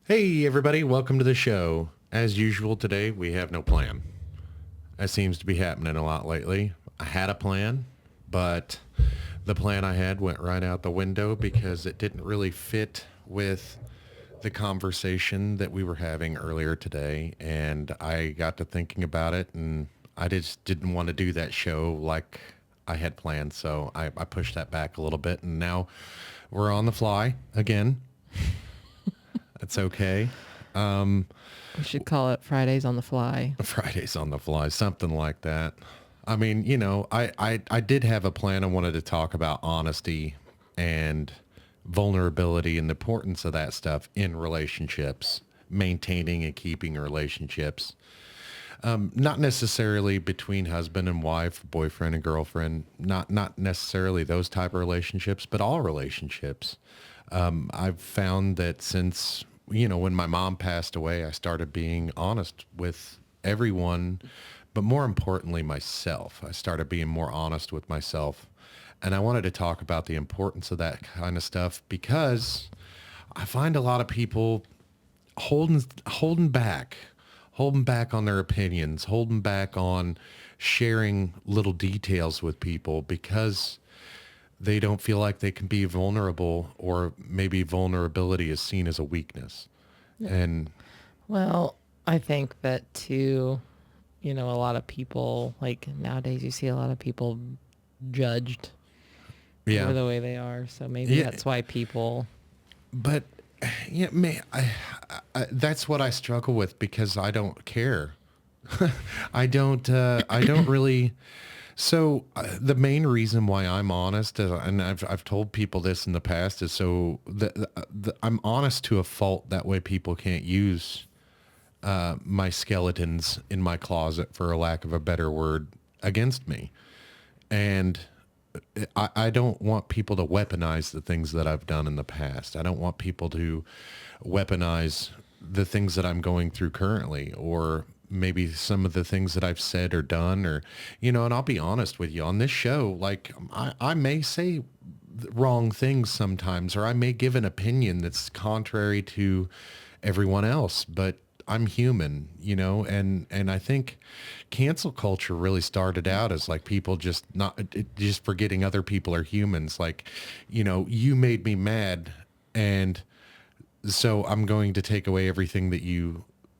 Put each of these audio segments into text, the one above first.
Hey, everybody, welcome to the show. As usual, today we have no plan. That seems to be happening a lot lately. I had a plan, but the plan I had went right out the window because it didn't really fit with the conversation that we were having earlier today. And I got to thinking about it, and I just didn't want to do that show like I had planned. So I pushed that back a little bit, and now we're on the fly again. That's okay. We should call it Fridays on the Fly. Fridays on the fly, something like that. I mean, I did have a plan. I wanted to talk about honesty and vulnerability and the importance of that stuff in relationships, maintaining and keeping relationships. Not necessarily between husband and wife, boyfriend and girlfriend, not necessarily those type of relationships, but all relationships. I've found that since, when my mom passed away, I started being honest with everyone, but more importantly, myself. I started being more honest with myself. And I wanted to talk about the importance of that kind of stuff because I find a lot of people holding back, holding back on their opinions, holding back on sharing little details with people because they don't feel like they can be vulnerable, or maybe vulnerability is seen as a weakness. And Well, I think that too, a lot of people, like nowadays, you see a lot of people judged for yeah, the way they are. So maybe yeah, that's why people, but yeah, man, that's what I struggle with because I don't care. I don't really. So the main reason why I'm honest, and I've told people this in the past, is so I'm honest to a fault. That way, people can't use my skeletons in my closet, for a lack of a better word, against me. And I don't want people to weaponize the things that I've done in the past. I don't want people to weaponize the things that I'm going through currently, or maybe some of the things that I've said or done, or, and I'll be honest with you on this show. Like I may say wrong things sometimes, or I may give an opinion that's contrary to everyone else, but I'm human, and I think cancel culture really started out as like people just forgetting other people are humans. Like, you made me mad, and so I'm going to take away everything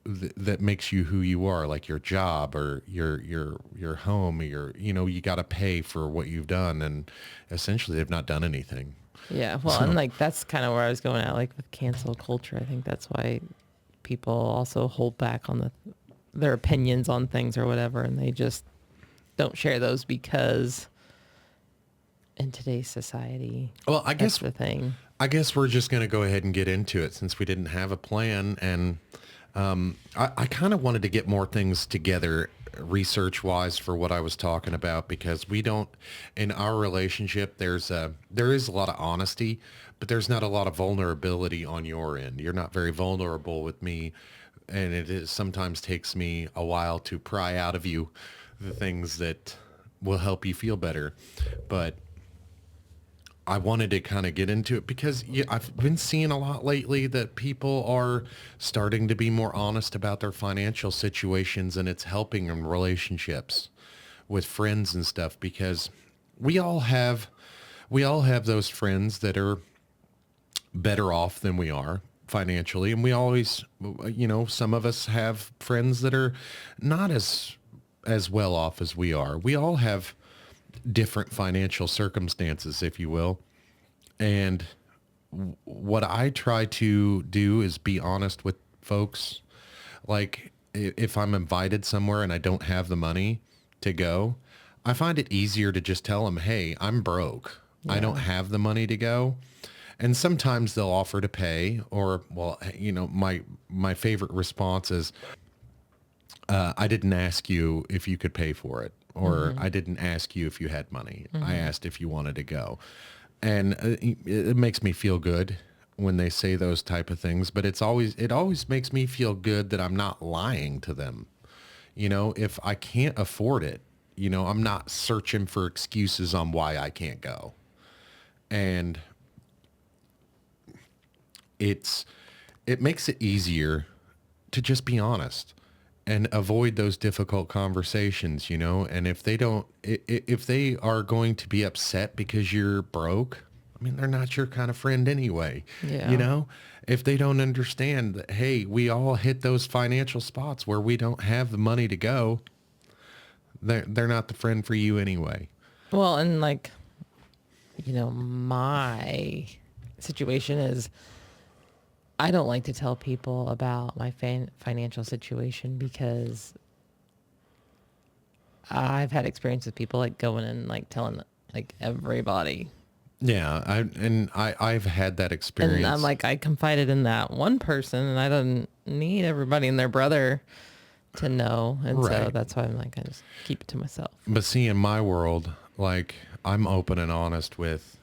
that makes you who you are, like your job or your home, or you got to pay for what you've done, and essentially they've not done anything. yeah. Well, and So like that's kind of where I was going at, like with cancel culture. I think that's why people also hold back on their opinions on things or whatever, and they just don't share those because in today's society, well, that's the thing. I guess we're just going to go ahead and get into it since we didn't have a plan. And I kind of wanted to get more things together research wise for what I was talking about, because we don't, in our relationship, there is a lot of honesty, but there's not a lot of vulnerability on your end. You're not very vulnerable with me. And sometimes takes me a while to pry out of you the things that will help you feel better. But I wanted to kind of get into it because I've been seeing a lot lately that people are starting to be more honest about their financial situations, and it's helping in relationships with friends and stuff, because we all have we all have those friends that are better off than we are financially, and we always, some of us have friends that are not as well off as we are. We all have different financial circumstances, if you will. And what I try to do is be honest with folks. Like, if I'm invited somewhere and I don't have the money to go, I find it easier to just tell them, hey, I'm broke. I don't Yeah. have the money to go. And sometimes they'll offer to pay, or, well, my favorite response is, I didn't ask you if you could pay for it, or Mm-hmm. I didn't ask you if you had money. I Mm-hmm. asked if you wanted to go. And it makes me feel good when they say those type of things, but it always makes me feel good that I'm not lying to them. If I can't afford it, I'm not searching for excuses on why I can't go. And it's it makes it easier to just be honest and avoid those difficult conversations, you know? And if they don't, if they are going to be upset because you're broke, I mean, they're not your kind of friend anyway, you Yeah. know? If they don't understand that, hey, we all hit those financial spots where we don't have the money to go, they're not the friend for you anyway. Well, and like, my situation is I don't like to tell people about my financial situation because I've had experience with people like going and like telling like everybody. Yeah, I've had that experience. And I'm like, I confided in that one person and I don't need everybody and their brother to know. And so Right. that's why I'm like, I just keep it to myself. But see, in my world, like I'm open and honest with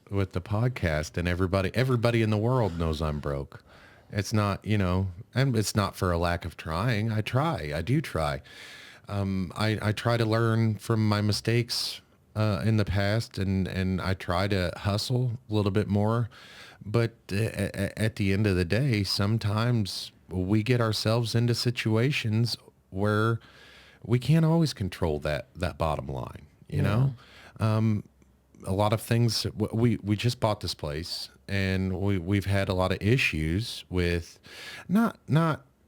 the podcast, and everybody in the world knows I'm broke. It's not, and it's not for a lack of trying. I do try. I try to learn from my mistakes in the past, and I try to hustle a little bit more. But at the end of the day, sometimes we get ourselves into situations where we can't always control that bottom line, you know? A lot of things, we just bought this place, and we've had a lot of issues with not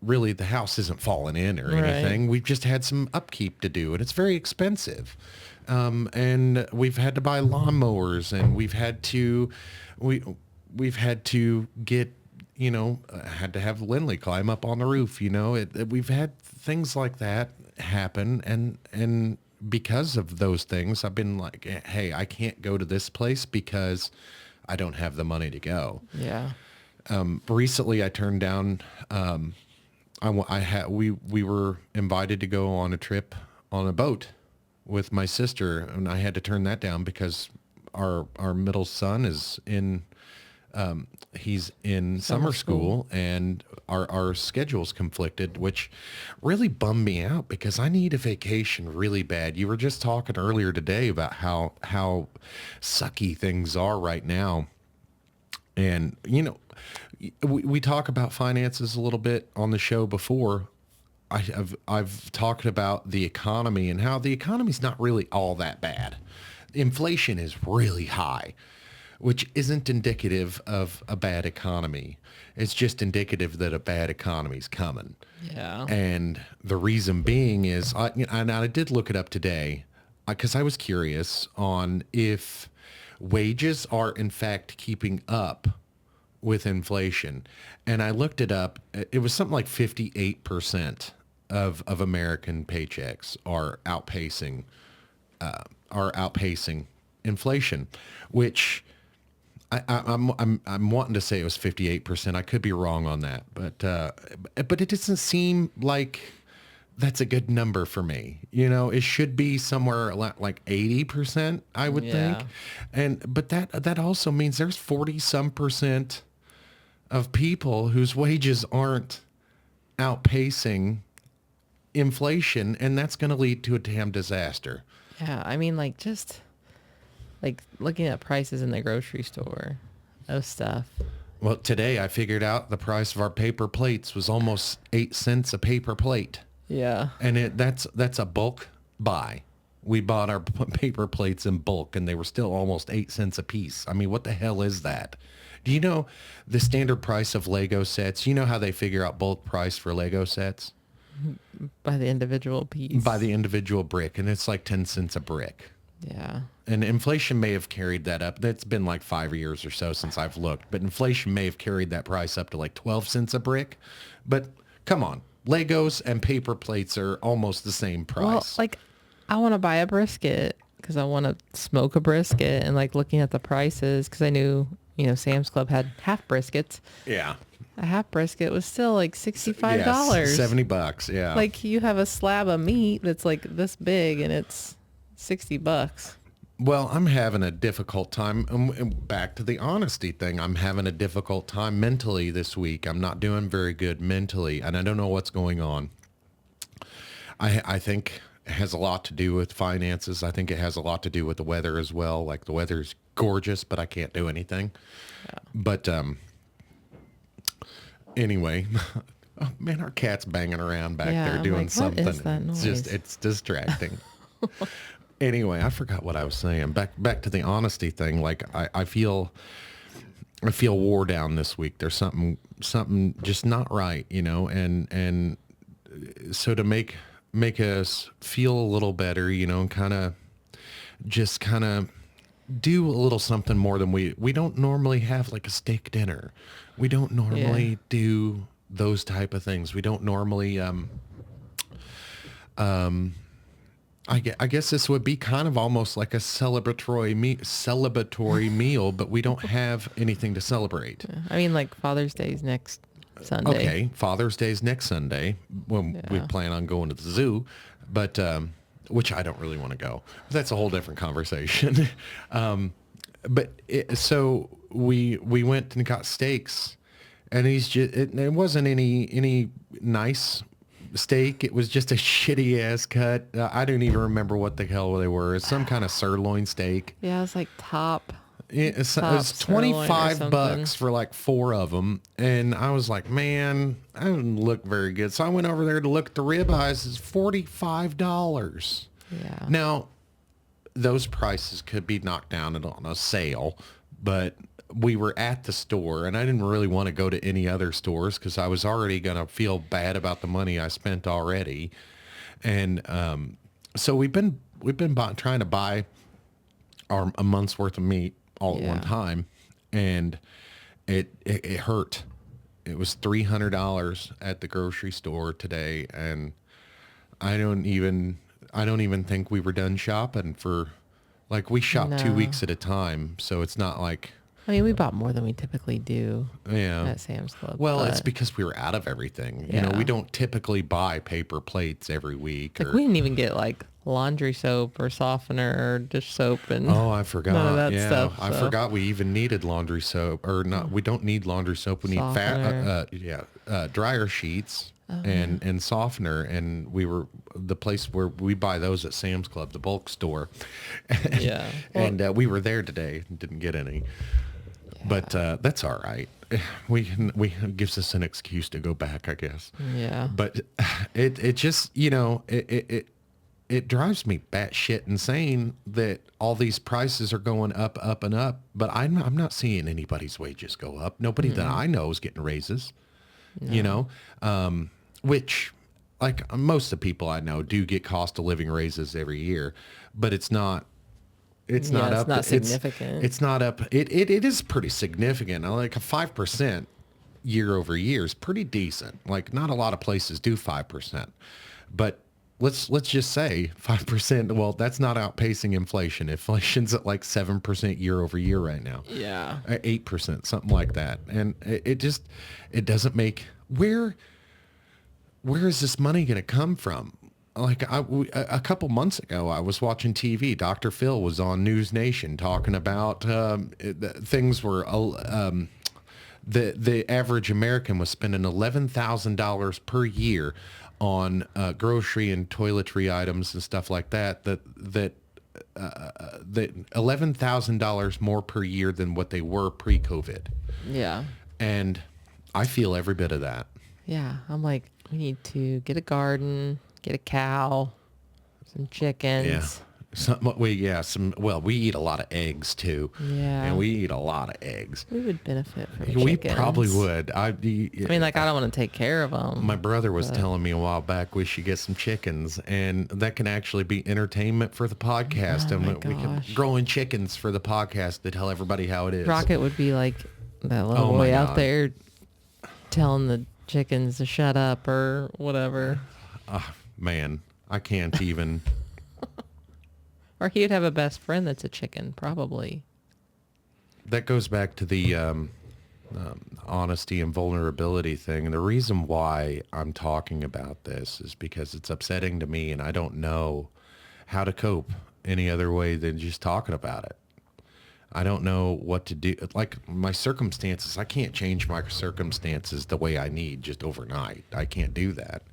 really, the house isn't falling in or Right. anything. We've just had some upkeep to do, and it's very expensive. And we've had to buy lawnmowers, and we've had to get, had to have Lindley climb up on the roof, we've had things like that happen. And because of those things, I've been like, hey, I can't go to this place because I don't have the money to go. Yeah. Recently I turned down, we were invited to go on a trip on a boat with my sister, and I had to turn that down because our middle son is he's in summer school, and our schedules conflicted, which really bummed me out because I need a vacation really bad. You were just talking earlier today about how sucky things are right now. And, we talk about finances a little bit on the show before. I've talked about the economy and how the economy's not really all that bad. Inflation is really high, which isn't indicative of a bad economy. It's just indicative that a bad economy is coming. Yeah. And the reason being is, I did look it up today because I was curious on if wages are in fact keeping up with inflation. And I looked it up. It was something like 58% of American paychecks are outpacing inflation, which I'm wanting to say it was 58%. I could be wrong on that, but it doesn't seem like that's a good number for me. It should be somewhere like 80%, I would think. But that also means there's 40 some percent of people whose wages aren't outpacing inflation, and that's going to lead to a damn disaster. Yeah. I mean, like, just like looking at prices in the grocery store of stuff. Well, today I figured out the price of our paper plates was almost 8 cents a paper plate. Yeah. And that's a bulk buy. We bought our paper plates in bulk, and they were still almost 8 cents a piece. I mean, what the hell is that? Do you know the standard price of Lego sets? You know how they figure out bulk price for Lego sets? By the individual piece. By the individual brick, and it's like 10 cents a brick. Yeah. And inflation may have carried that up. That's been like 5 years or so since I've looked, but inflation may have carried that price up to like 12 cents a brick. But come on, Legos and paper plates are almost the same price. Well, like, I want to buy a brisket because I want to smoke a brisket, and like looking at the prices, because I knew, Sam's Club had half briskets. Yeah. A half brisket was still like $65. Yes, $70. Yeah. Like, you have a slab of meat that's like this big and it's $60. Well, I'm having a difficult time. Back to the honesty thing. I'm having a difficult time mentally this week. I'm not doing very good mentally, and I don't know what's going on. I think it has a lot to do with finances. I think it has a lot to do with the weather as well. Like, the weather's gorgeous, but I can't do anything. Yeah. But Anyway, oh man, our cat's banging around back Yeah, there I'm doing like, what something. is that It's just, noise? it's distracting. Anyway, I forgot what I was saying. Back to the honesty thing. Like I feel wore down this week. There's something just not right, you know, and so to make us feel a little better, you know, and kind of do a little something more than we don't normally have, like a steak dinner. We don't Yeah. normally do those type of things. We don't normally I guess this would be kind of almost like a celebratory meal, but we don't have anything to celebrate. I mean, like Father's Day's next Sunday. Okay, Father's Day's next Sunday when we Yeah. plan on going to the zoo, but which I don't really want to go. That's a whole different conversation. So we went and got steaks, and it wasn't any nice steak. It was just a shitty ass cut. I don't even remember what the hell they were. It's some kind of sirloin steak. Yeah, it's like top. It Top was sirloin or 25 something. bucks for like 4 of them. And I was like, man, I didn't look very good. So I went over there to look at the ribeyes. It's $45. Yeah. Now, those prices could be knocked down on a sale, but we were at the store and I didn't really want to go to any other stores because I was already going to feel bad about the money I spent already. And so we've been trying to buy a month's worth of meat all at one Yeah. time, and it hurt. It was $300 at the grocery store today, and I don't even think we were done shopping for, like, we shop 2 No. weeks at a time, so it's not like, I mean, we bought more than we typically do yeah. at Sam's Club. Well, it's but, because we were out of everything. You know, Yeah. we don't typically buy paper plates every week. like, we didn't even get like laundry soap or softener or dish soap and Oh, I forgot. none of that Yeah, stuff. I so. forgot we even needed laundry soap, or not. We don't need laundry soap. We need Softener. dryer sheets Oh, and softener. And the place where we buy those at Sam's Club, the bulk store. Yeah. Well, And we were there today and didn't get any. But that's all right. It gives us an excuse to go back, I guess. yeah. But it just, you know, it drives me batshit insane that all these prices are going up, up, and up. But I'm not seeing anybody's wages go up. Nobody that I know is getting raises. You know, which, like, most of the people I know do get cost of living raises every year, but it's not. It's Yeah, not it's up. not significant. It's not up. It is pretty significant. Like a 5% year over year is pretty decent. Like, not a lot of places do 5%, but let's just say 5%. Well, that's not outpacing inflation. Inflation's at like 7% year over year right now. Yeah. 8%, something like that. And it doesn't make, where is this money going to come from? Like, a couple months ago, I was watching TV. Dr. Phil was on News Nation talking about things were, the average American was spending $11,000 per year on grocery and toiletry items and stuff like that. That $11,000 more per year than what they were pre-COVID. Yeah. And I feel every bit of that. Yeah. I'm like, we need to get a garden, get a cow, some chickens. Yeah. We eat a lot of eggs too. Yeah. And we eat a lot of eggs. We would benefit from We chickens. probably would. I mean, like, I don't want to take care of them. My brother was telling me a while back we should get some chickens, and that can actually be entertainment for the podcast. Oh and my we can gosh. growing chickens for the podcast to tell everybody how it is. Rocket would be like that little Oh my boy out God. there telling the chickens to shut up or whatever. Man, I can't even. Or he would have a best friend that's a chicken, probably. That goes back to the honesty and vulnerability thing. And the reason why I'm talking about this is because it's upsetting to me, and I don't know how to cope any other way than just talking about it. I don't know what to do. Like, my circumstances, I can't change my circumstances the way I need just overnight. I can't do that.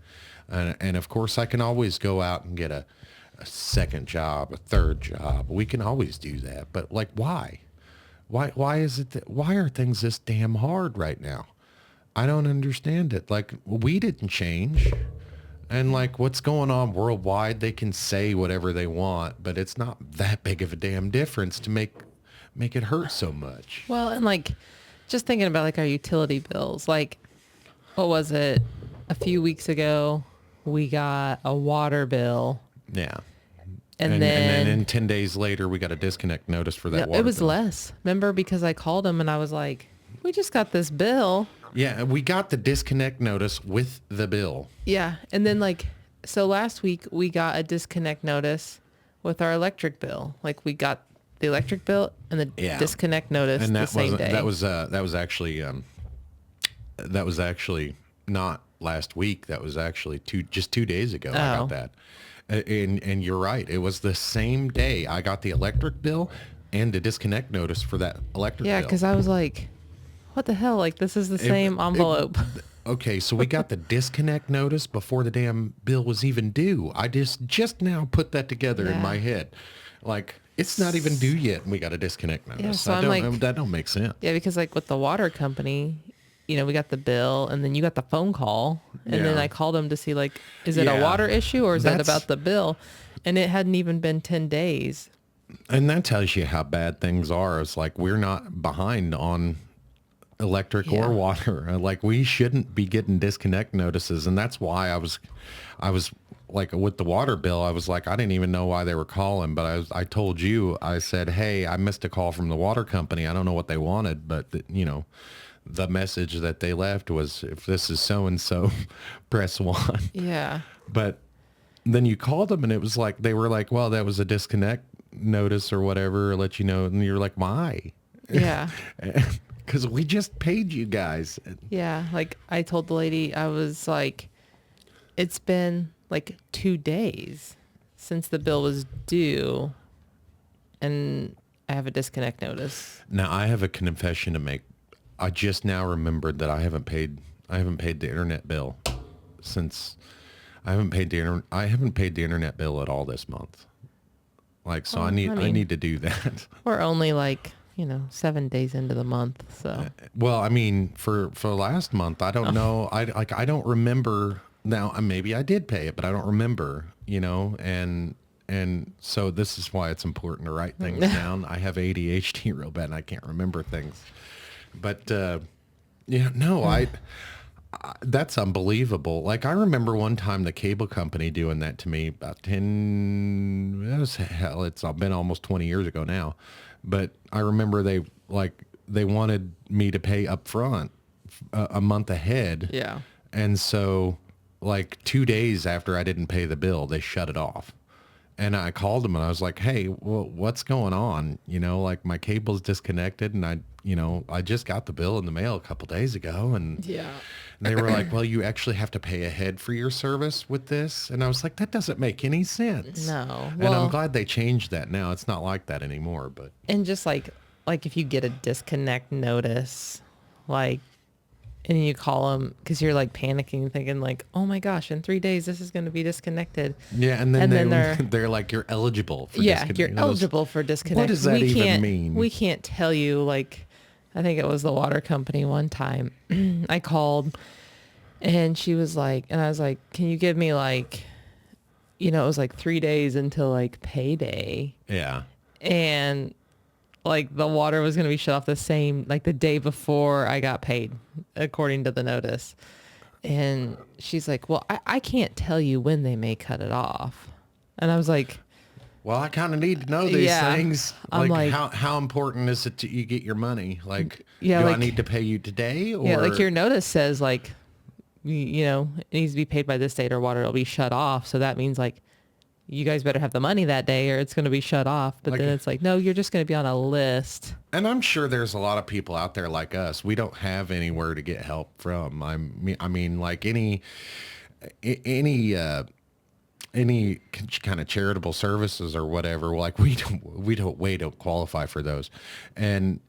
And of course, I can always go out and get a second job, a third job. We can always do that. But, like, why? Why is it why are things this damn hard right now? I don't understand it. Like, we didn't change. And like, what's going on worldwide, they can say whatever they want, but it's not that big of a damn difference to make it hurt so much. Well, and like, just thinking about like our utility bills, like, what was it? A few weeks ago, we got a water bill. Yeah. And then 10 days later, we got a disconnect notice for that water it was bill. less. Remember, because I called him and I was like, we just got this bill. Yeah, we got the disconnect notice with the bill. Yeah. And then like, so last week we got a disconnect notice with our electric bill. Like we got the electric bill and the disconnect notice And the that same day. that was actually not last week. That was actually 2 days ago. I got that. And you're right. It was the same day I got the electric bill and the disconnect notice for that electric bill. Yeah, because I was like, what the hell? Like, this is the same envelope. Okay, so we got the disconnect notice before the damn bill was even due. I just now put that together in my head. Like, it's not even due yet, and we got a disconnect notice. Yeah, so I'm like, that don't make sense. Yeah, because like with the water company, you know, we got the bill and then you got the phone call. And then I called them to see like, is it a water issue or is that about the bill? And it hadn't even been 10 days. And that tells you how bad things are. It's like, we're not behind on electric or water. Like, we shouldn't be getting disconnect notices. And that's why I was like, with the water bill, I was like, I didn't even know why they were calling, but I told you, I said, hey, I missed a call from the water company. I don't know what they wanted, but the message that they left was, if this is so-and-so, press 1. Yeah. But then you called them and it was like, they were like, well, that was a disconnect notice or whatever, let you know. And you're like, why? Yeah. Because we just paid you guys. Yeah. Like I told the lady, I was like, it's been like 2 days since the bill was due and I have a disconnect notice. Now I have a confession to make. I just now remembered that I haven't paid the internet bill since I haven't paid the internet bill at all this month. Like, so I need to do that. We're only like, 7 days into the month. So, well, I mean, for last month, I don't know. I don't remember now. Maybe I did pay it, but I don't remember, and so this is why it's important to write things down. I have ADHD real bad and I can't remember things. But, that's unbelievable. Like, I remember one time the cable company doing that to me about it's been almost 20 years ago now. But I remember they wanted me to pay up front a month ahead. yeah. And so like 2 days after I didn't pay the bill, they shut it off. And I called them and I was like, hey, well, what's going on? Like, my cable's disconnected and I just got the bill in the mail a couple days ago. And they were like, well, you actually have to pay ahead for your service with this. And I was like, that doesn't make any sense. No. And I'm glad they changed that now. It's not like that anymore. But and just like if you get a disconnect notice, like, and you call them because you're like panicking, thinking like, oh my gosh, in 3 days this is going to be disconnected. Yeah, and then they're like, you're eligible for disconnect. You're eligible for disconnect. What does that even mean? We can't tell you. Like, I think it was the water company one time. I called and she was like, and I was like, can you give me like, it was like 3 days until like payday. Yeah. And like the water was going to be shut off the day before I got paid, according to the notice. And she's like, well, I can't tell you when they may cut it off. And I was like, well, I kind of need to know these things. I'm like, how important is it you get your money? Like, do like, I need to pay you today? Or? Yeah, like your notice says like, it needs to be paid by this date or water will be shut off. So that means like, you guys better have the money that day or it's going to be shut off. But then it's like, no, you're just going to be on a list. And I'm sure there's a lot of people out there like us. We don't have anywhere to get help from. I mean, like any kind of charitable services or whatever, like we don't qualify for those. And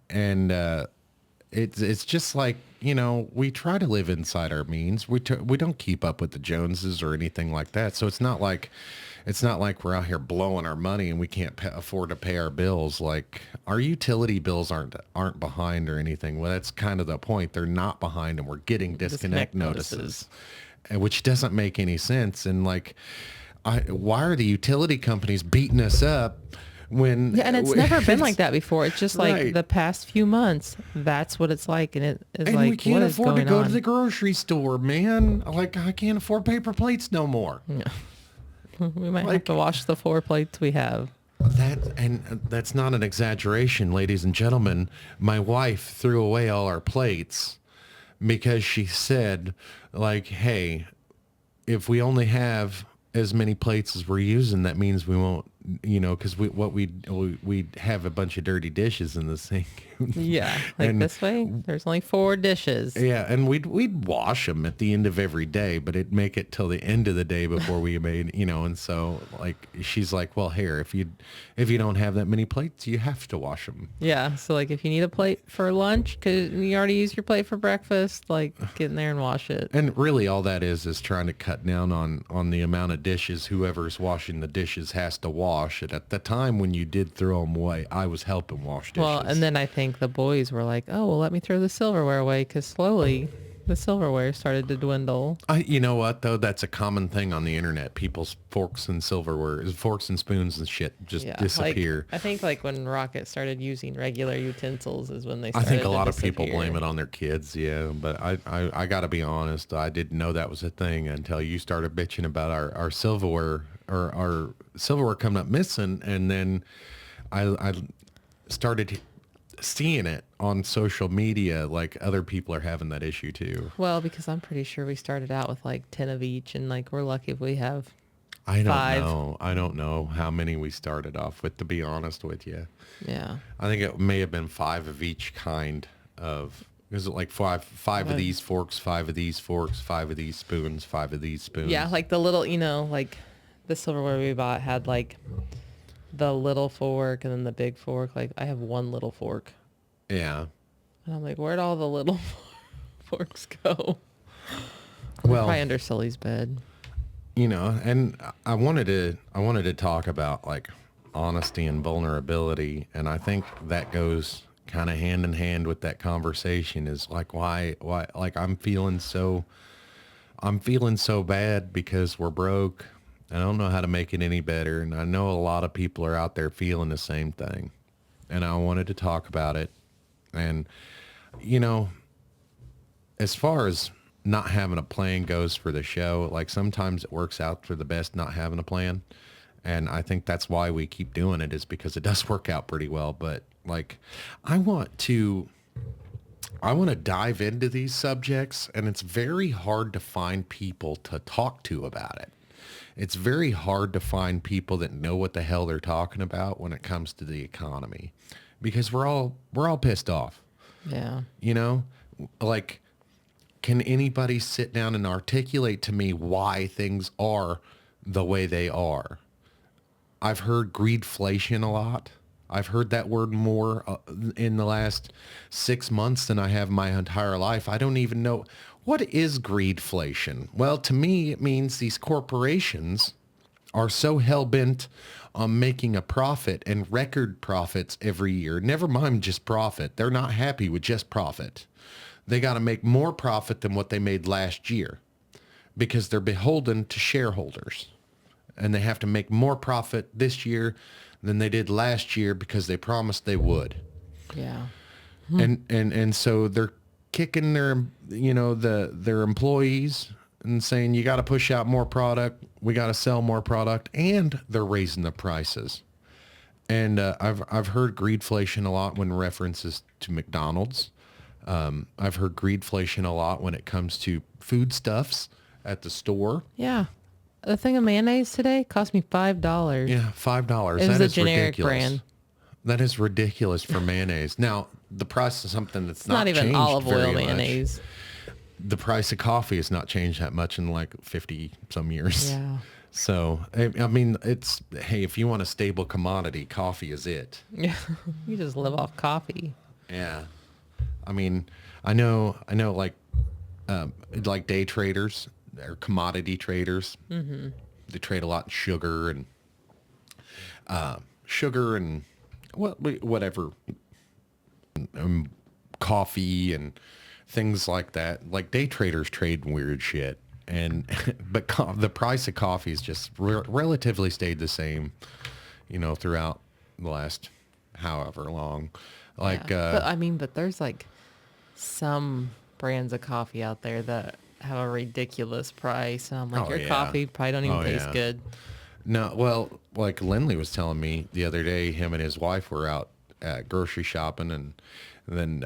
it's just like, we try to live inside our means. We don't keep up with the Joneses or anything like that. So it's not like we're out here blowing our money and we can't afford to pay our bills. Like, our utility bills aren't behind or anything. Well, that's kind of the point. They're not behind, and we're getting disconnect notices, which doesn't make any sense. And like, why are the utility companies beating us up? And it's never been like that before. It's just like right. the past few months, that's what it's like. And it is And like, we can't what is afford to going go on? to the grocery store, man. Like, I can't afford paper plates no more. Yeah. We might have to wash the 4 plates we have. That's not an exaggeration, ladies and gentlemen. My wife threw away all our plates because she said, like, hey, if we only have as many plates as we're using, that means we won't, because we have a bunch of dirty dishes in the sink. Yeah, like And- this way, there's only 4 dishes. Yeah, and we'd wash them at the end of every day, but it'd make it till the end of the day before we made, and so like she's like, well, here, if you don't have that many plates, you have to wash them. Yeah, so like if you need a plate for lunch because you already used your plate for breakfast, like get in there and wash it. And really, all that is trying to cut down on the amount of dishes whoever's washing the dishes has to wash. And at the time when you did throw them away, I was helping wash dishes. Well, and then I think the boys were like, oh, well, let me throw the silverware away because slowly the silverware started to dwindle. You know what, though? That's a common thing on the internet. People's forks and spoons and shit just disappear. Like, I think like when Rocket started using regular utensils is when they I started think a to lot of people disappear. blame it on their kids, yeah. But I got to be honest, I didn't know that was a thing until you started bitching about our silverware or our silverware coming up missing, and then I started seeing it on social media, like other people are having that issue too. Well, because I'm pretty sure we started out with like 10 of each, and like we're lucky if we have I don't 5. know. I don't know how many we started off with, to be honest with you. Yeah. I think it may have been 5 of each kind of. Is it like five of these forks, 5 of these forks, 5 of these spoons, 5 of these spoons? Yeah, like the little, like the silverware we bought had like the little fork and then the big fork. Like I have one little fork. Yeah. And I'm like, where'd all the little forks go? Well, Probably under Sully's bed. And I wanted to talk about like honesty and vulnerability, and I think that goes kind of hand in hand with that conversation. Is like why like I'm feeling so bad because we're broke. I don't know how to make it any better, and I know a lot of people are out there feeling the same thing, and I wanted to talk about it. And as far as not having a plan goes for the show, like sometimes it works out for the best not having a plan. And I think that's why we keep doing it, is because it does work out pretty well. But like, I want to dive into these subjects, and it's very hard to find people to talk to about it. It's very hard to find people that know what the hell they're talking about when it comes to the economy, because we're all pissed off. Yeah. Like, can anybody sit down and articulate to me why things are the way they are? I've heard greedflation a lot. I've heard that word more in the last 6 months than I have my entire life. I don't even know. What is greedflation? Well, to me, it means these corporations are so hell-bent on making a profit and record profits every year. Never mind just profit. They're not happy with just profit. They got to make more profit than what they made last year because they're beholden to shareholders. And they have to make more profit this year than they did last year because they promised they would. Yeah. And so they're kicking their employees and saying, you got to push out more product. We got to sell more product, and they're raising the prices. And I've heard greedflation a lot when references to McDonald's. I've heard greedflation a lot when it comes to foodstuffs at the store. Yeah. The thing of mayonnaise today cost me $5. Yeah, $5. It was That a is generic ridiculous. brand. That is ridiculous for mayonnaise. Now, the price of something that's It's not even changed olive very oil much. mayonnaise. The price of coffee has not changed that much in like 50 some years. Yeah. So, I mean, hey, if you want a stable commodity, coffee is it. Yeah. You just live off coffee. Yeah. I mean, I know, like day traders or commodity traders. Mm-hmm. They trade a lot in sugar and whatever, coffee and things like that. Like day traders trade weird shit, and but the price of coffee has just relatively stayed the same, throughout the last however long. Like, Yeah. But there's like some brands of coffee out there that have a ridiculous price. And I'm like, Oh, your yeah. coffee probably don't even Oh, taste yeah. good. No, well, like Lindley was telling me the other day, him and his wife were out grocery shopping, and then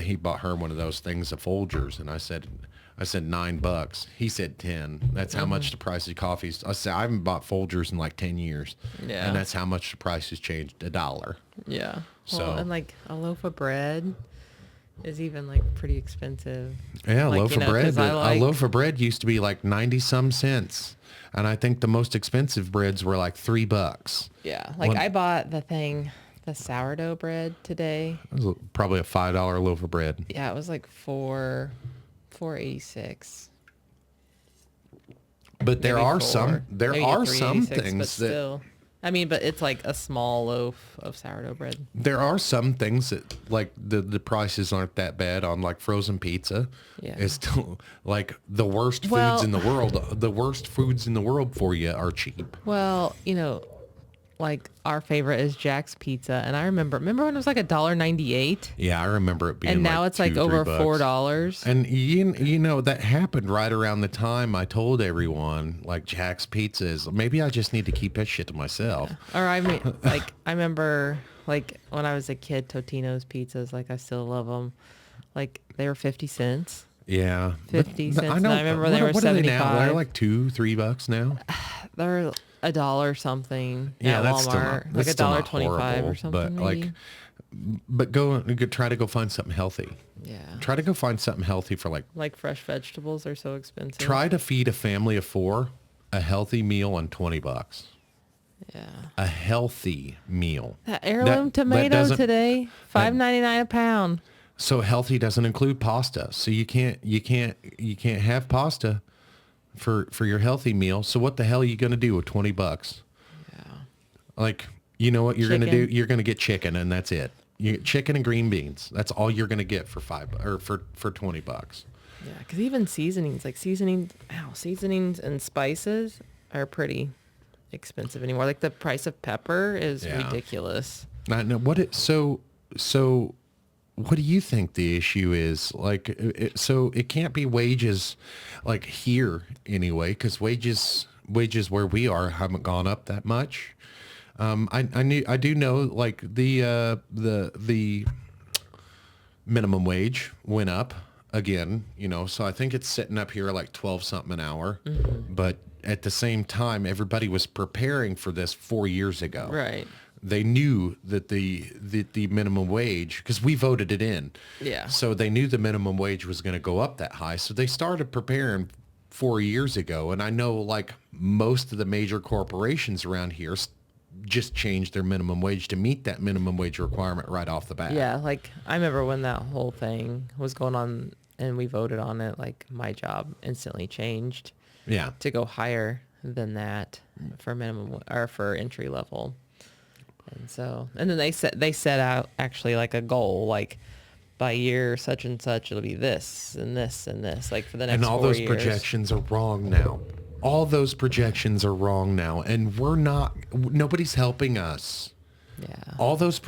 he bought her one of those things of Folgers, and I said $9. He said 10. That's how much the price of coffee is. I said I haven't bought Folgers in like 10 years, Yeah. and that's how much the price has changed, $1. Yeah. So- Well, and like a loaf of bread is even like pretty expensive. Yeah, a Like, loaf you of know, bread. 'cause I A loaf of bread used to be like 90 some cents, and I think the most expensive breads were like $3. Yeah. Like One- I bought the sourdough bread today. It was probably a $5 loaf of bread. Yeah, it was like $4.86. But there Maybe are four. some Maybe some 3.86, but things that still. But it's like a small loaf of sourdough bread. there are some things that like the prices aren't that bad on, like frozen pizza. Yeah. It's still like the worst Well- foods in the world. The worst foods in the world for you are cheap. Well, like our favorite is Jack's Pizza, and I remember when it was like $1.98, Yeah, I remember it being. and now it's like $2, over $3. $4. And you know that happened right around the time I told everyone like Jack's Pizza is. Maybe I just need to keep that shit to myself. Or I remember like when I was a kid, Totino's pizzas, like I still love them. Like they were 50 cents. Yeah, 50 but cents, and I remember they were what are they now? 75. They're like $2-3 now. They're $1 something Yeah, at that's still Walmart, not, like that's still not $1.25 horrible, or something. but maybe. try to go find something healthy. Yeah. Try to go find something healthy for Like fresh vegetables are so expensive. try to feed a family of 4 a healthy meal on $20. Yeah. A healthy meal. That heirloom That tomato doesn't- today, $5.99 a pound. So healthy doesn't include pasta. So you can't have pasta for your healthy meal. So what the hell are you going to do with $20? Yeah. Like, you know what you're going to do? Chicken. You're going to get chicken, and that's it. You get chicken and green beans. That's all you're going to get for $20. Yeah, because even seasonings and spices are pretty expensive anymore. Like the price of pepper is Yeah. ridiculous. I know so what do you think the issue is? Like, so it can't be wages like here anyway, because wages where we are haven't gone up that much. I do know like the minimum wage went up again, so I think it's sitting up here like 12 something an hour. Mm-hmm. But at the same time, everybody was preparing for this 4 years ago. Right. They knew that the minimum wage, because we voted it in. Yeah. So they knew the minimum wage was going to go up that high. So they started preparing 4 years ago. And I know like most of the major corporations around here just changed their minimum wage to meet that minimum wage requirement right off the bat. Yeah, like I remember when that whole thing was going on and we voted on it, like my job instantly changed Yeah. to go higher than that for minimum or for entry level. And then they set out actually like a goal, like by year such and such it'll be this and this and this, like for the next And all 4 those years. projections are wrong now. All those projections are wrong now. And nobody's helping us. Yeah. All those,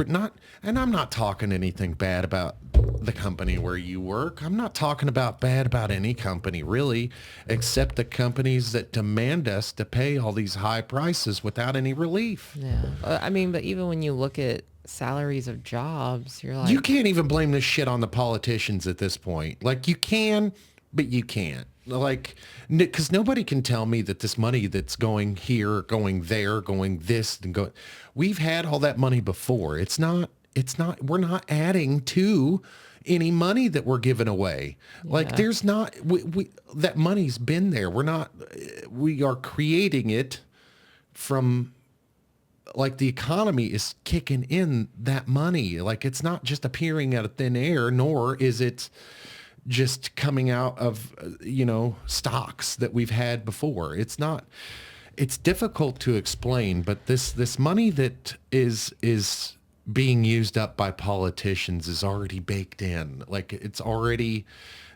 and I'm not talking anything bad about the company where you work. I'm not talking bad about any company really, except the companies that demand us to pay all these high prices without any relief. Yeah. But even when you look at salaries of jobs, you're like, You can't even blame this shit on the politicians at this point. Like you can, but you can't. Like, because nobody can tell me that this money that's going here, going there, going this, and go. We've had all that money before. It's not. We're not adding to any money that we're giving away. Like, Yeah. there's not. We that money's been there. We are creating it from like the economy is kicking in that money. Like it's not just appearing out of thin air, nor is it just coming out of, stocks that we've had before. It's difficult to explain, but this money that is being used up by politicians is already baked in. Like it's already,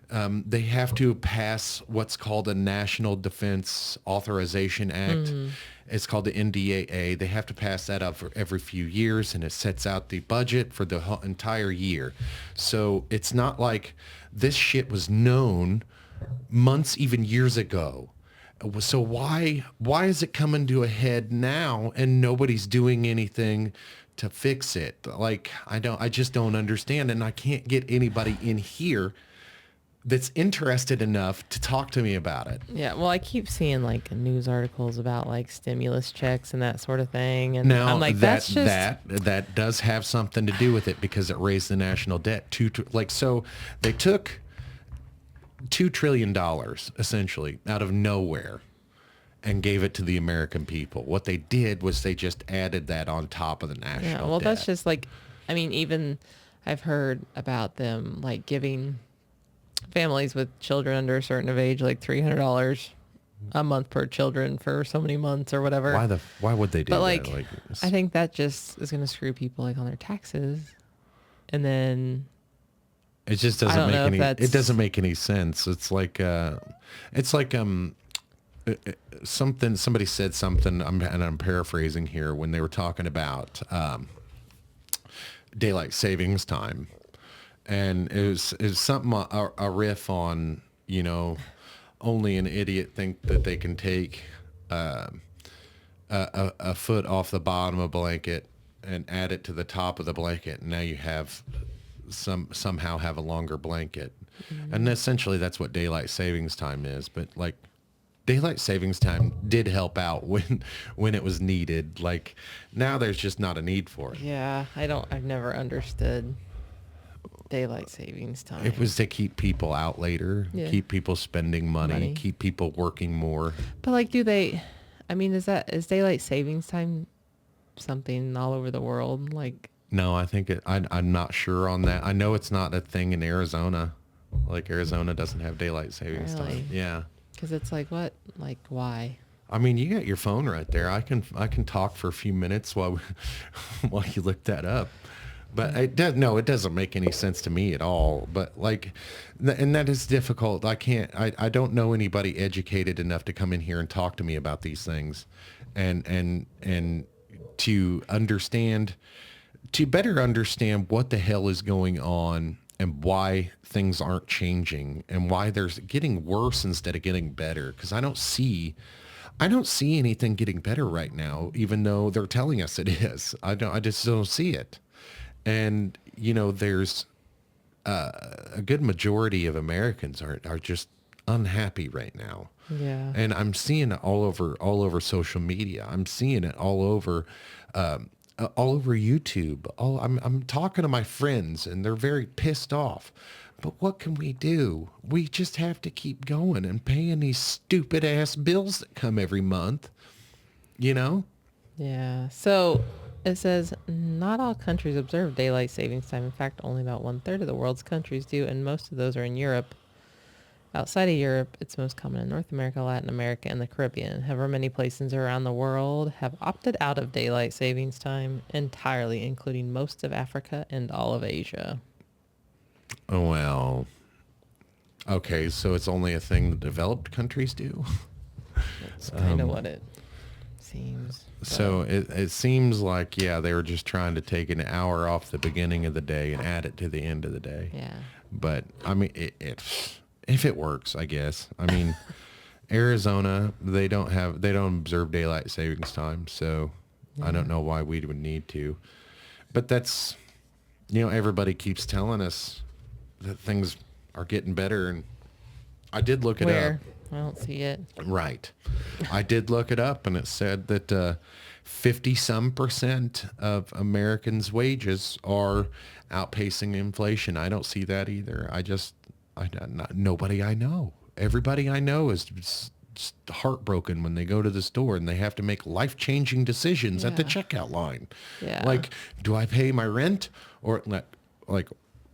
they have to pass what's called a National Defense Authorization Act. It's called the NDAA. They have to pass that up for every few years, and it sets out the budget for the entire year. So it's not like this shit was known months, even years ago. So why is it coming to a head now and nobody's doing anything to fix it? Like I just don't understand, and I can't get anybody in here that's interested enough to talk to me about it. Yeah, well, I keep seeing like news articles about like stimulus checks and that sort of thing, and Now I'm like, that that's just that does have something to do with it because it raised the national debt so they took $2 trillion essentially out of nowhere and gave it to the American people. What they did was they just added that on top of the national yeah. Well, debt. that's just like, I mean, even I've heard about them like giving families with children under a certain age like $300 a month per children for so many months or whatever. Why would they do But that? like, I think that just is going to screw people like on their taxes, and then it just I doesn't don't make know if any. that's- It doesn't make any sense. It's like something. Somebody said something, and I'm paraphrasing here when they were talking about daylight savings time, and it was something a riff on only an idiot think that they can take a foot off the bottom of a blanket and add it to the top of the blanket, and now you have somehow have a longer blanket. And essentially that's what daylight savings time is. But like daylight savings time did help out when it was needed. Like now there's just not a need for it. Yeah, I've never understood daylight savings time. It was to keep people out later, Yeah. keep people spending money, keep people working more. But like, is daylight savings time something all over the world? Like, No, I think I'm not sure on that. I know it's not a thing in Arizona. Like Arizona doesn't have daylight savings Really? time. Yeah. because it's like, what? Like, why? I mean, you got your phone right there. I can talk for a few minutes while while you look that up. But it doesn't make any sense to me at all. But like, and that is difficult. I don't know anybody educated enough to come in here and talk to me about these things, and to better understand what the hell is going on and why things aren't changing and why there's getting worse instead of getting better. Because I don't see anything getting better right now, even though they're telling us it is. I just don't see it. And, there's a good majority of Americans are just unhappy right now. Yeah. And I'm seeing it all over social media. I'm seeing it all over YouTube. I'm talking to my friends and they're very pissed off. But what can we do? We just have to keep going and paying these stupid ass bills that come every month, Yeah. So it says not all countries observe daylight savings time. In fact, only about 1/3 of the world's countries do, and most of those are in Europe. Outside of Europe, it's most common in North America, Latin America, and the Caribbean. However, many places around the world have opted out of daylight savings time entirely, including most of Africa and all of Asia. Oh, well, okay, so it's only a thing the developed countries do? That's kind of what it seems. So it seems like, yeah, they were just trying to take an hour off the beginning of the day and add it to the end of the day. Yeah. But, I mean, if it works, I guess. I mean, Arizona, they don't observe daylight savings time, so I don't know why we would need to. But that's, everybody keeps telling us that things are getting better, and I did look it Where? up. I don't see it. Right. I did look it up, and it said that 50% of Americans' wages are outpacing inflation. I don't see that either. Nobody I know. Everybody I know is heartbroken when they go to the store and they have to make life-changing decisions at the Yeah. checkout line. Yeah. Like, do I pay my rent or like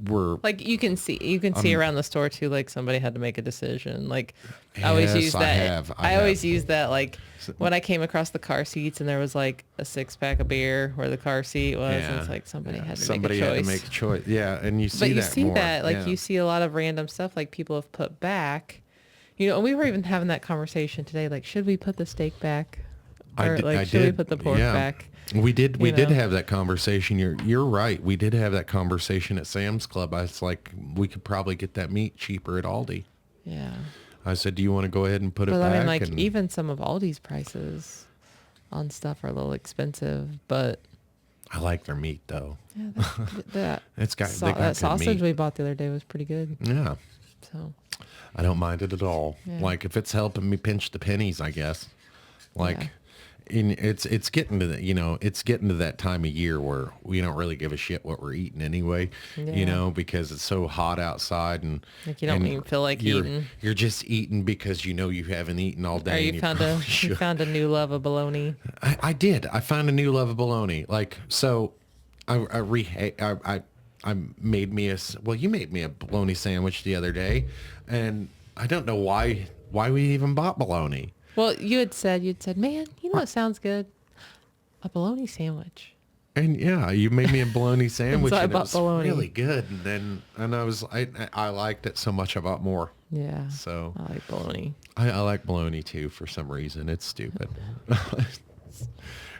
we're Like you can see around the store too, like somebody had to make a decision. Like I always Yes, use I that. have. I always have. use that like when I came across the car seats and there was like a 6-pack of beer where the car seat was, and it's like somebody had to somebody make a choice. had to make a choice. Yeah, and you see But you that see more. that, like Yeah. you see a lot of random stuff like people have put back. And we were even having that conversation today, like should we put the steak back? Or should we put the pork back? We did You know? have that conversation. You're right. We did have that conversation at Sam's Club. I was like, we could probably get that meat cheaper at Aldi. Yeah. I said, do you want to go ahead and put it But back? I mean, like And even some of Aldi's prices on stuff are a little expensive, but I like their meat though. yeah, that It's got they got that good sausage meat. we bought the other day was pretty good. Yeah, So I don't mind it at all. Yeah. Like if it's helping me pinch the pennies, I guess. Like. Yeah. It's getting to it's getting to that time of year where we don't really give a shit what we're eating anyway, Yeah. because it's so hot outside and like you don't and even feel like you're, eating. You're just eating because you know you haven't eaten all day. Or and you you found probably you should. found a new love of bologna. I did. I found a new love of bologna. Like so, I made me you made me a bologna sandwich the other day, and I don't know why we even bought bologna. Well, you'd said, man, what sounds good? A bologna sandwich. And yeah, you made me a bologna sandwich, So I and it bought was bologna. really good. And I liked it so much I bought more. Yeah. So I like bologna. I like bologna too for some reason. It's stupid.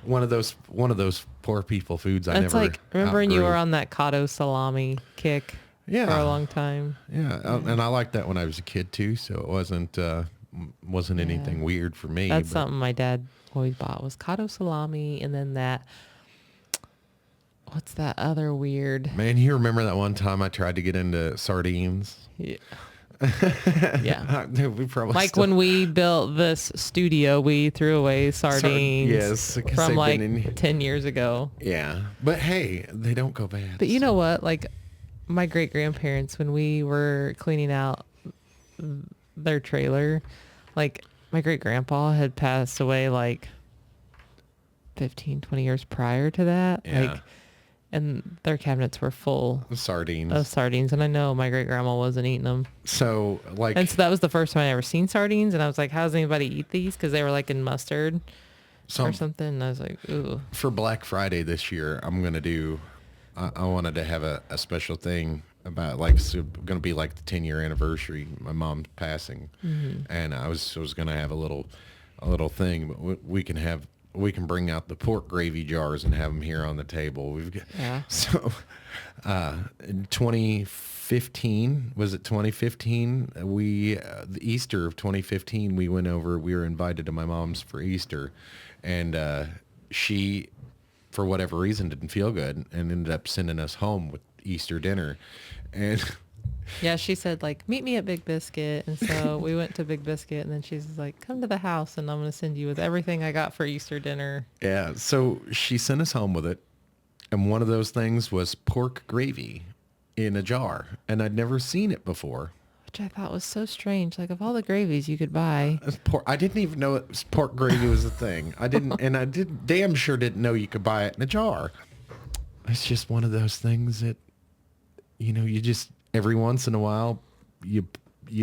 one of those poor people foods I It's never. like, remember when you outgrew. were on that cotto salami kick for Yeah. a long time? Yeah, and I liked that when I was a kid too. So it wasn't anything weird for me. That's but- something my dad always bought was cotto salami, and then that. What's that other weird? Man, you remember that one time I tried to get into sardines? Yeah. Yeah. We probably Like still- when we built this studio, we threw away sardines yes, 'cause from they've like been in- 10 years ago. Yeah, but hey, they don't go bad. But you know what? Like my great grandparents, when we were cleaning out their trailer, like my great grandpa had passed away like 15, 20 years prior to that. Yeah. Like, and their cabinets were full Sardines. of sardines. And I know my great grandma wasn't eating them. So like, And so that was the first time I ever seen sardines. And I was like, how does anybody eat these? Because they were like in mustard or something. And I was like, ooh. for Black Friday this year, I'm gonna do. I wanted to have a special thing about going to be like the 10-year anniversary of my mom's passing, and I was gonna have a little thing, but we can bring out the pork gravy jars and have them here on the table. We've got Yeah. so. In 2015, was it 2015? The Easter of 2015, we went over. We were invited to my mom's for Easter, and she, for whatever reason, didn't feel good and ended up sending us home with Easter dinner, and. Yeah, she said, like, meet me at Big Biscuit. And so we went to Big Biscuit, and then she's like, come to the house, and I'm going to send you with everything I got for Easter dinner. Yeah, so she sent us home with it, and one of those things was pork gravy in a jar, and I'd never seen it before. Which I thought was so strange. Like, of all the gravies you could buy. I didn't even know pork gravy was a thing. I damn sure didn't know you could buy it in a jar. It's just one of those things that, you just, every once in a while, you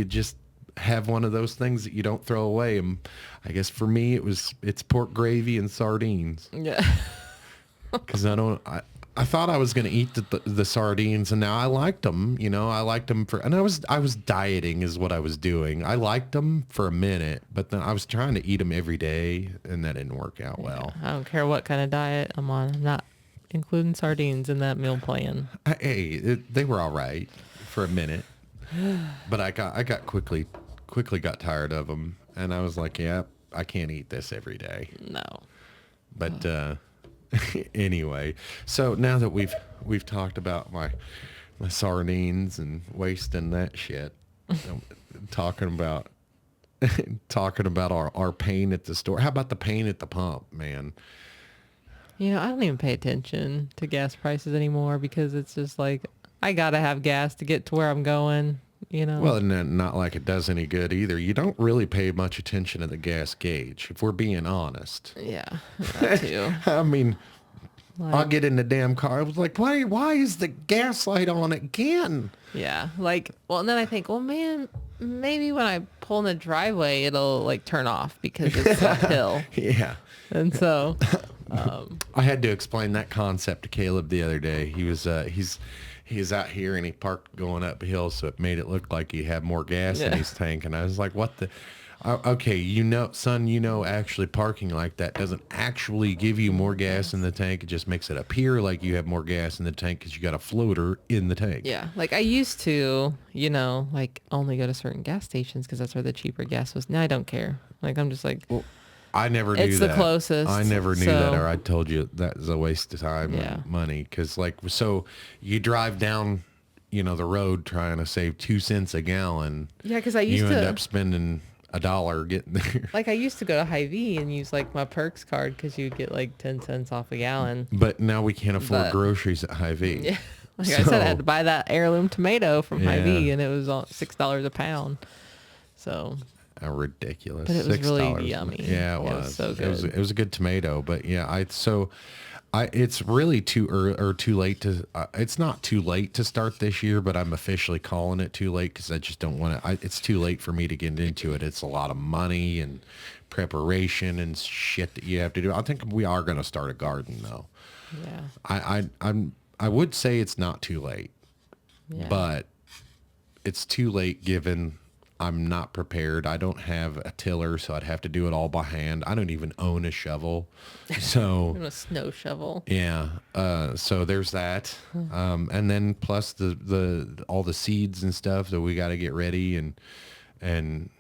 just have one of those things that you don't throw away. And I guess for me, it's pork gravy and sardines. Yeah. Because I thought I was going to eat the sardines, and now I liked them. I liked them and I was dieting is what I was doing. I liked them for a minute, but then I was trying to eat them every day, and that didn't work out well. I don't care what kind of diet I'm on. I'm not including sardines in that meal plan. They were all right for a minute, but I got quickly got tired of them, and I was like, yeah, I can't eat this every day. No. But anyway, so now that we've talked about my sardines and wasting that shit, talking about our pain at the store. How about the pain at the pump, man? I don't even pay attention to gas prices anymore because it's just like, I got to have gas to get to where I'm going. Well, and then not like it does any good either. You don't really pay much attention to the gas gauge, if we're being honest. Yeah, that too. I mean, I'll Like, get in the damn car. I was like, why is the gas light on again? yeah, like, well, and then I think, well, man, maybe when I pull in the driveway, it'll like turn off because it's uphill. Yeah. And so, I had to explain that concept to Caleb the other day. He was he's out here and he parked going uphill, so it made it look like he had more gas in Yeah. his tank. And I was like, "What the? Okay, son, actually parking like that doesn't actually give you more gas in the tank. It just makes it appear like you have more gas in the tank because you got a floater in the tank." yeah, like I used to, like only go to certain gas stations because that's where the cheaper gas was. Now I don't care. Like I'm just like, Well, I never knew it's that. the closest. I never knew so- that, or I told you that was a waste of time Yeah. and money. Because so you drive down, the road trying to save 2 cents a gallon. Yeah, because I used You to end up spending $1 getting there. like I used to go to Hy-Vee and use like my perks card because you get like 10 cents off a gallon. But now we can't afford But- groceries at Hy-Vee. Yeah. Like I said, I had So- to buy that heirloom tomato from Yeah. Hy-Vee and it was $6 a pound. So Ridiculous. But it was really $6. yummy. Yeah, it It was. was so It was a good tomato, but yeah, it's really too early or too late to. It's not too late to start this year, but I'm officially calling it too late because I just don't want to. It's too late for me to get into it. It's a lot of money and preparation and shit that you have to do. I think we are going to start a garden though. yeah. I would say it's not too late, Yeah. but it's too late given I'm not prepared. I don't have a tiller, so I'd have to do it all by hand. I don't even own a shovel. So And a snow shovel. yeah. So there's that. And then plus the all the seeds and stuff that we got to get ready and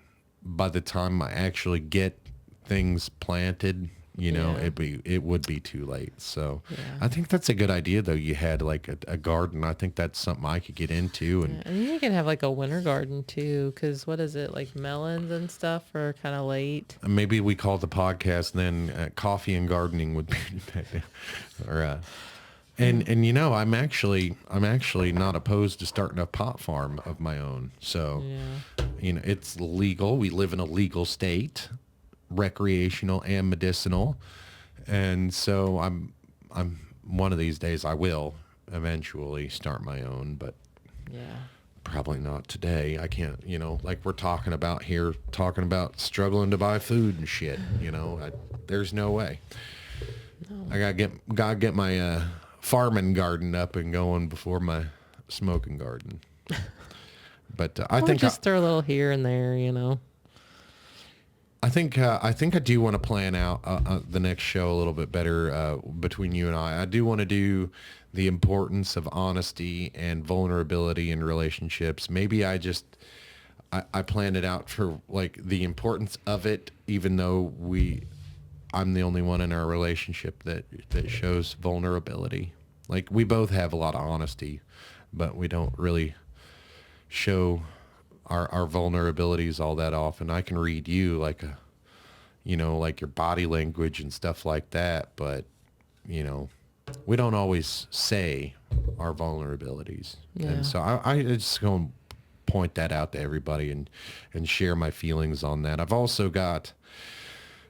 by the time I actually get things planted, Yeah. it would be too late. So Yeah. I think that's a good idea though. You had like a garden. I think that's something I could get into and And you can have like a winter garden too, because what is it, like melons and stuff are kind of late. maybe we call the podcast then coffee and gardening would be or and I'm actually not opposed to starting a pot farm of my own. So Yeah. it's legal. We live in a legal state, recreational and medicinal. And so I'm one of these days I will eventually start my own, but Yeah. probably not today. I can't, like we're talking about struggling to buy food and shit, there's no way. I gotta get my farming garden up and going before my smoking garden. But I Or think just throw a little here and there, I think I do want to plan out the next show a little bit better between you and I. I do want to do the importance of honesty and vulnerability in relationships. Maybe I planned it out for like the importance of it, even though I'm the only one in our relationship that shows vulnerability. Like we both have a lot of honesty, but we don't really show our vulnerabilities all that often. I can read you like like your body language and stuff like that, but we don't always say our vulnerabilities. Yeah. And so I just going to point that out to everybody and share my feelings on that. I've also got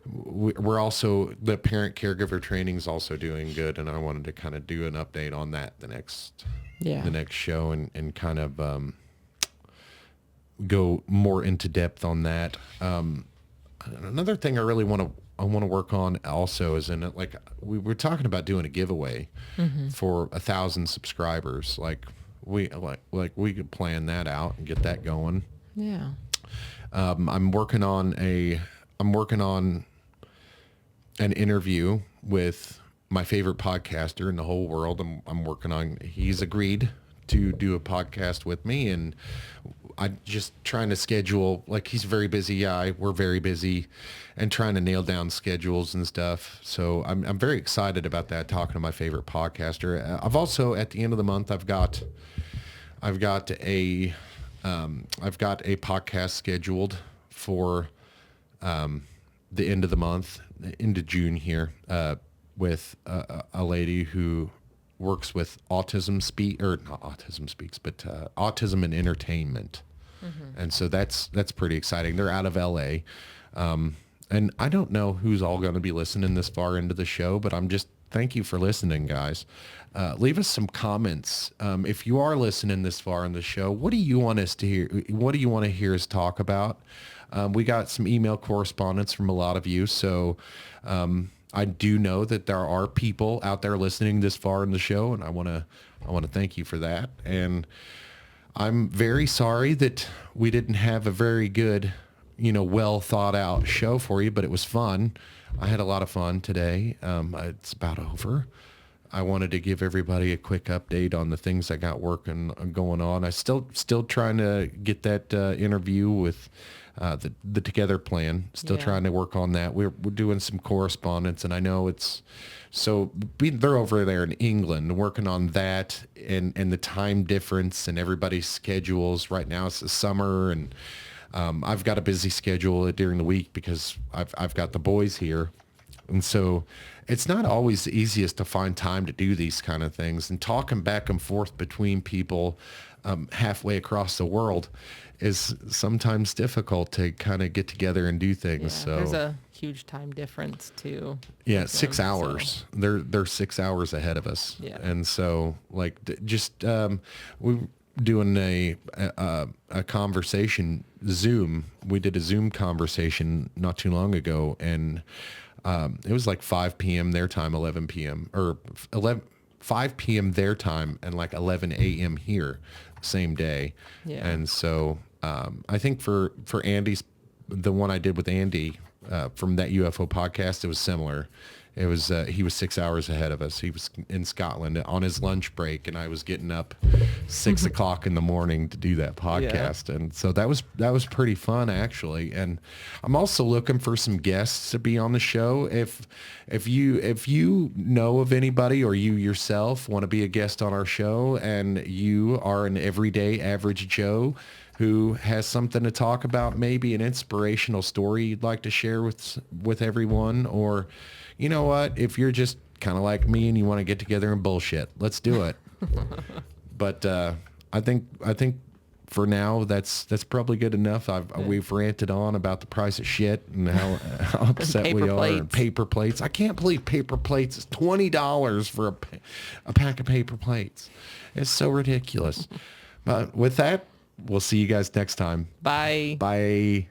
we're also the parent caregiver training is also doing good, and I wanted to kind of do an update on that the next show and kind of go more into depth on that. Another thing I really want to work on also is like we were talking about doing a giveaway for 1,000 subscribers. Like we could plan that out and get that going. Yeah. I'm working on an interview with my favorite podcaster in the whole world. I'm working on. He's agreed to do a podcast with me, and I'm just trying to schedule. Like he's very busy. Yeah, we're very busy, and trying to nail down schedules and stuff. So I'm very excited about that. Talking to my favorite podcaster. I've also at the end of the month I've got a podcast scheduled for the end of the month, into June here, with a lady who works with autism and entertainment. And so that's pretty exciting. They're out of LA. And I don't know who's all going to be listening this far into the show, but thank you for listening, guys. Leave us some comments. If you are listening this far in the show, what do you want us to hear? What do you want to hear us talk about? We got some email correspondence from a lot of you. So I do know that there are people out there listening this far in the show, and I want to thank you for that. And I'm very sorry that we didn't have a very good, well thought out show for you, but it was fun. I had a lot of fun today. It's about over. I wanted to give everybody a quick update on the things I got going on. I still trying to get that interview with the Together plan. Still trying to work on that. We're doing some correspondence, and I know they're over there in England working on that, and the time difference and everybody's schedules. Right now it's the summer, and I've got a busy schedule during the week because I've got the boys here. And so it's not always the easiest to find time to do these kind of things, and talking back and forth between people halfway across the world is sometimes difficult to kind of get together and do things. Yeah, so there's a huge time difference too. Yeah, 6 hours. So. They're 6 hours ahead of us. Yeah. And so we doing a conversation Zoom. We did a Zoom conversation not too long ago, and it was like 5 p.m. their time, 11 p.m. or 5 p.m. their time, and like 11 a.m. here, same day. Yeah. And so I think for Andy's, the one I did with Andy from that UFO podcast, it was similar. It was he was 6 hours ahead of us. He was in Scotland on his lunch break, and I was getting up 6 o'clock in the morning to do that podcast. And so that was pretty fun, actually. And I'm also looking for some guests to be on the show. If you know of anybody, or you yourself want to be a guest on our show, and you are an everyday average Joe who has something to talk about, maybe an inspirational story you'd like to share with everyone, or you know what, if you're just kind of like me and you want to get together and bullshit, let's do it. But I think for now that's probably good enough. We've ranted on about the price of shit and how upset we are. And paper plates. I can't believe paper plates is $20 for a pack of paper plates. It's so ridiculous. But with that, we'll see you guys next time. Bye. Bye.